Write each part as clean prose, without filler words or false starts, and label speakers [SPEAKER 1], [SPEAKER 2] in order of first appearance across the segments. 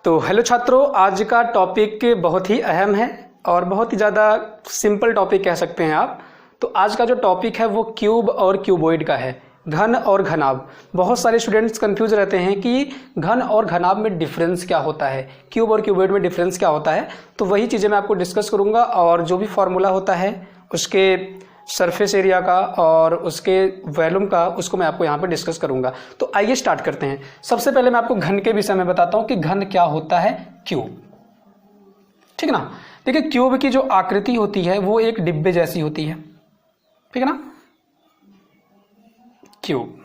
[SPEAKER 1] तो हेलो छात्रों, आज का टॉपिक बहुत ही अहम है और बहुत ही ज़्यादा सिंपल टॉपिक कह सकते हैं आप। तो आज का जो टॉपिक है वो क्यूब और क्यूबॉइड का है, घन और घनाभ। बहुत सारे स्टूडेंट्स कंफ्यूज रहते हैं कि घन और घनाभ में डिफरेंस क्या होता है, क्यूब और क्यूबॉइड में डिफरेंस क्या होता है। तो वही चीज़ें मैं आपको डिस्कस करूँगा और जो भी फॉर्मूला होता है उसके सरफेस एरिया का और उसके वॉल्यूम का, उसको मैं आपको यहाँ पे डिस्कस करूंगा। तो आइए स्टार्ट करते हैं। सबसे पहले मैं आपको घन के विषय में बताता हूँ कि घन क्या होता है, क्यूब। ठीक है ना। देखिए, क्यूब की जो आकृति होती है वो एक डिब्बे जैसी होती है, ठीक है ना। क्यूब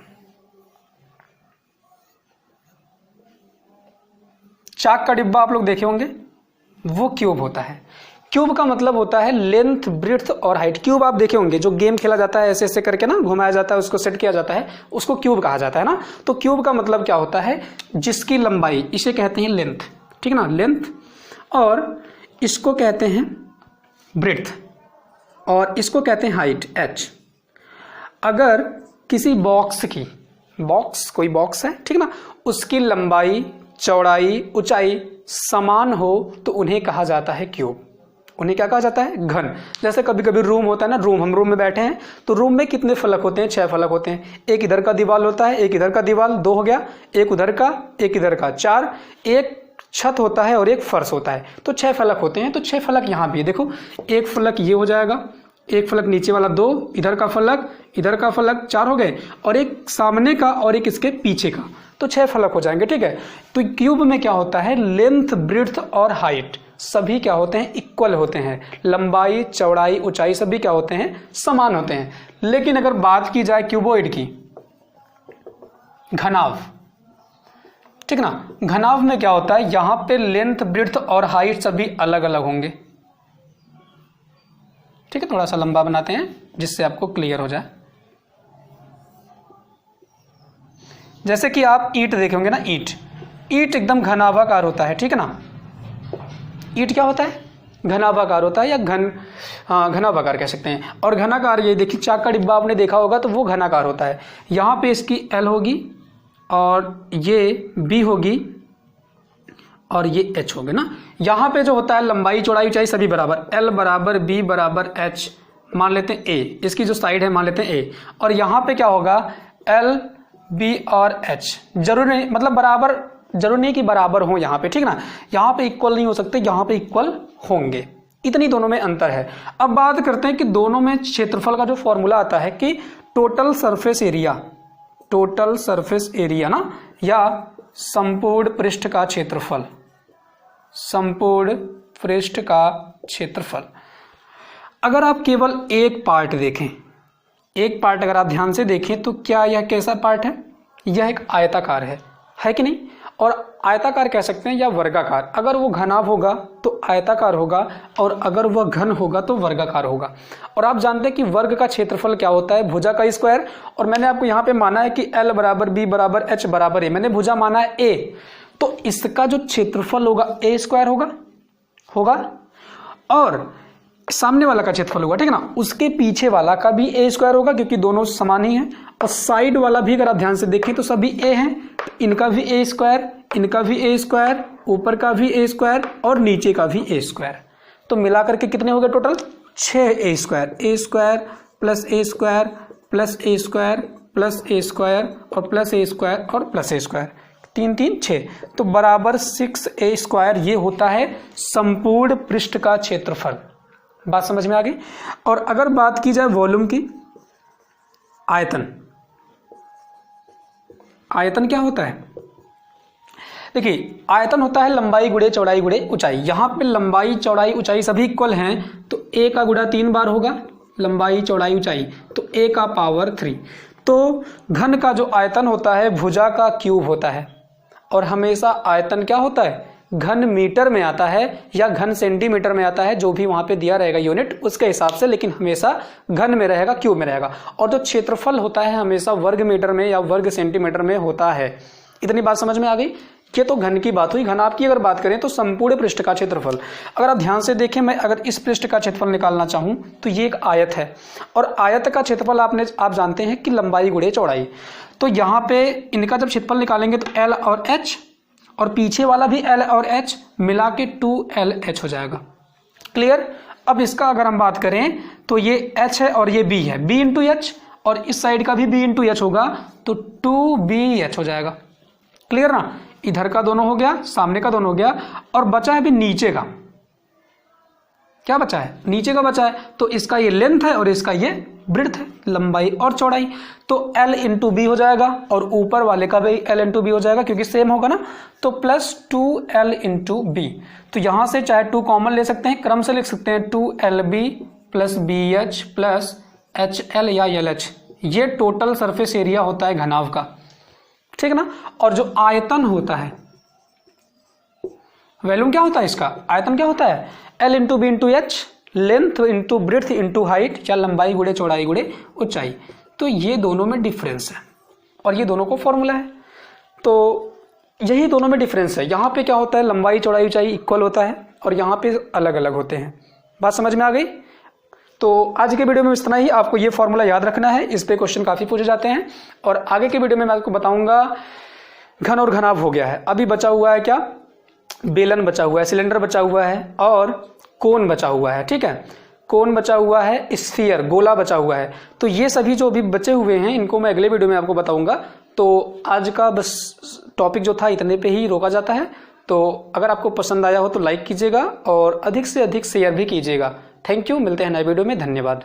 [SPEAKER 1] चाक का डिब्बा आप लोग देखे होंगे, वो क्यूब होता है। क्यूब का मतलब होता है लेंथ, ब्रेड्थ और हाइट। क्यूब आप देखे होंगे, जो गेम खेला जाता है ऐसे ऐसे करके ना, घुमाया जाता है, उसको सेट किया जाता है, उसको क्यूब कहा जाता है ना। तो क्यूब का मतलब क्या होता है, जिसकी लंबाई, इसे कहते हैं लेंथ, ठीक है ना, लेंथ, और इसको कहते हैं ब्रेड्थ और इसको कहते हैं हाइट, एच। अगर किसी बॉक्स की, कोई बॉक्स है, ठीक ना, उसकी लंबाई, चौड़ाई, ऊंचाई समान हो तो उन्हें कहा जाता है क्यूब। उन्हें क्या कहा जाता है, घन। जैसे कभी कभी रूम होता है ना, हम रूम में बैठे हैं तो रूम में कितने फलक होते हैं, 6 फलक होते हैं। एक इधर का दीवार होता है, एक इधर का दीवार, 2 हो गया, एक उधर का, एक इधर का, 4, एक छत होता है और एक फर्श होता है, तो 6 फलक होते हैं। तो 6 फलक यहाँ भी है, देखो, एक फलक ये हो जाएगा, एक फलक नीचे वाला 2, इधर का फलक, इधर का फलक, 4 हो गए, और एक सामने का और एक इसके पीछे का, तो 6 फलक हो जाएंगे। ठीक है। तो क्यूब में क्या होता है, लेंथ, ब्रेड्थ और हाइट सभी क्या होते हैं, इक्वल होते हैं। लंबाई, चौड़ाई, ऊंचाई सभी क्या होते हैं, समान होते हैं। लेकिन अगर बात की जाए क्यूबॉइड की, घनाभ, ठीक ना, घनाभ में क्या होता है, यहां पे लेंथ, ब्रेड्थ और हाइट सभी अलग अलग होंगे। ठीक है, थोड़ा सा लंबा बनाते हैं जिससे आपको क्लियर हो जाए। जैसे कि आप ईंट देखे होंगे ना, ईंट एकदम घनाभाकार होता है, ठीक है ना। ईंट क्या होता है, घनाभाकार होता है, या घनाभाकार कह सकते हैं। और घनाकार, ये देखिए चाक का डिब्बा आपने देखा होगा तो वो घनाकार होता है। यहाँ पे इसकी L होगी और ये B होगी और ये H होगी ना। यहाँ पे जो होता है लंबाई, चौड़ाई, ऊंचाई सभी बराबर, L बराबर B बराबर H मान लेते हैं A, इसकी जो साइड है मान लेते हैं A। और यहाँ पे क्या होगा, L, B और H। जरूरी नहीं, मतलब बराबर जरूरी नहीं कि बराबर हो यहाँ पे, ठीक ना। यहाँ पे इक्वल नहीं हो सकते, यहाँ पे इक्वल होंगे, इतनी दोनों में अंतर है। अब बात करते हैं कि दोनों में क्षेत्रफल का जो फॉर्मूला आता है कि टोटल सरफेस एरिया ना, या संपूर्ण पृष्ठ का क्षेत्रफल। अगर आप केवल एक पार्ट देखें, अगर आप ध्यान से देखें तो क्या यह कैसा पार्ट है, यह एक आयताकार है कि नहीं। और आयताकार कह सकते हैं या वर्गाकार। अगर वो घनाभ होगा तो आयताकार होगा और अगर वह घन होगा तो वर्गाकार होगा। और आप जानते हैं कि वर्ग का क्षेत्रफल क्या होता है, भुजा का स्क्वायर। और मैंने आपको यहाँ पे माना है कि L बराबर B बराबर H बराबर A, मैंने भुजा माना है A, तो इसका जो क्षेत्रफल होगा A स्क्वायर होगा और सामने वाला का क्षेत्रफल होगा, ठीक है ना, उसके पीछे वाला का भी A स्क्वायर होगा क्योंकि दोनों समान ही हैं। और साइड वाला भी अगर आप ध्यान से देखें तो सभी A हैं, तो इनका भी A स्क्वायर, इनका भी A स्क्वायर, ऊपर का भी A स्क्वायर और नीचे का भी A स्क्वायर। तो मिलाकर के कितने हो गए total, 6 A square, A square plus A square plus A square plus A square और प्लस A स्क्वायर और प्लस A स्क्वायर, 3 3 6, तो बराबर 6A स्क्वायर। ये होता है संपूर्ण पृष्ठ का क्षेत्रफल। बात समझ में आ गई। और अगर बात की जाए वॉल्यूम की, आयतन क्या होता है, देखिए आयतन होता है लंबाई गुणे चौड़ाई गुणे ऊंचाई। यहां पे लंबाई, चौड़ाई, ऊंचाई सभी इक्वल हैं, तो A का गुणा 3 बार होगा, लंबाई, चौड़ाई, ऊंचाई, तो A का पावर 3। तो घन का जो आयतन होता है भुजा का क्यूब होता है। और हमेशा आयतन क्या होता है, घन मीटर में आता है या घन सेंटीमीटर में आता है, जो भी वहां पे दिया रहेगा यूनिट उसके हिसाब से, लेकिन हमेशा घन में रहेगा, क्यूब में रहेगा। और जो क्षेत्रफल होता है हमेशा वर्ग मीटर में या वर्ग सेंटीमीटर में होता है। इतनी बात समझ में आ गई। ये तो घन की बात हुई। घनाभ की अगर बात करें तो संपूर्ण पृष्ठ का क्षेत्रफल। अगर आप ध्यान से देखें, मैं अगर इस पृष्ठ का क्षेत्रफल निकालना चाहूं तो ये एक आयत है और आयत का क्षेत्रफल आप जानते हैं कि लंबाई गुणे चौड़ाई। तो यहाँ पे इनका जब क्षेत्रफल निकालेंगे तो L और H और पीछे वाला भी L और H मिला के 2LH हो जाएगा। क्लियर। अब इसका अगर हम बात करें तो ये H है और ये B है, B इंटू H, और इस साइड का भी B इंटू H होगा तो 2BH हो जाएगा। क्लियर ना। इधर का दोनों हो गया, सामने का दोनों हो गया, और बचा है अभी नीचे का। क्या बचा है? नीचे का बचा है। तो इसका ये लेंथ है और इसका ये ब्रेड्थ है, लंबाई और चौड़ाई। तो L इंटू बी हो जाएगा और ऊपर वाले का भी L इंटू बी हो जाएगा क्योंकि सेम होगा ना। तो प्लस 2L इंटू बी। तो यहां से चाहे 2 कॉमन ले सकते हैं, क्रम से लिख सकते हैं 2LB plus BH plus HL या LH। ये टोटल सरफेस एरिया होता है घनाभ का, ठीक है ना। और जो आयतन होता है, वॉल्यूम क्या होता है इसका, आयतन क्या होता है, L into B into H, length into breadth into height, या लंबाई गुणे चौड़ाई गुणे ऊंचाई। तो ये दोनों में डिफरेंस है और ये दोनों को फॉर्मूला है। तो यही दोनों में डिफरेंस है। यहाँ पे क्या होता है, लंबाई चौड़ाई ऊंचाई इक्वल होता है और यहाँ पे अलग अलग होते हैं। बात समझ में आ गई। तो आज के वीडियो में इतना ही। आपको ये फॉर्मूला याद रखना है, इस पे क्वेश्चन काफी पूछे जाते हैं। और आगे के वीडियो में मैं आपको बताऊंगा घन और घनाभ हो गया है, अभी बचा हुआ है क्या, बेलन बचा हुआ है, सिलेंडर बचा हुआ है और कोन बचा हुआ है। ठीक है, कोन बचा हुआ है, स्फीयर गोला बचा हुआ है। तो ये सभी जो अभी बचे हुए हैं इनको मैं अगले वीडियो में आपको बताऊंगा। तो आज का बस टॉपिक जो था इतने पे ही रोका जाता है। तो अगर आपको पसंद आया हो तो लाइक कीजिएगा और अधिक से अधिक शेयर भी कीजिएगा। थैंक यू, मिलते हैं नए वीडियो में, धन्यवाद।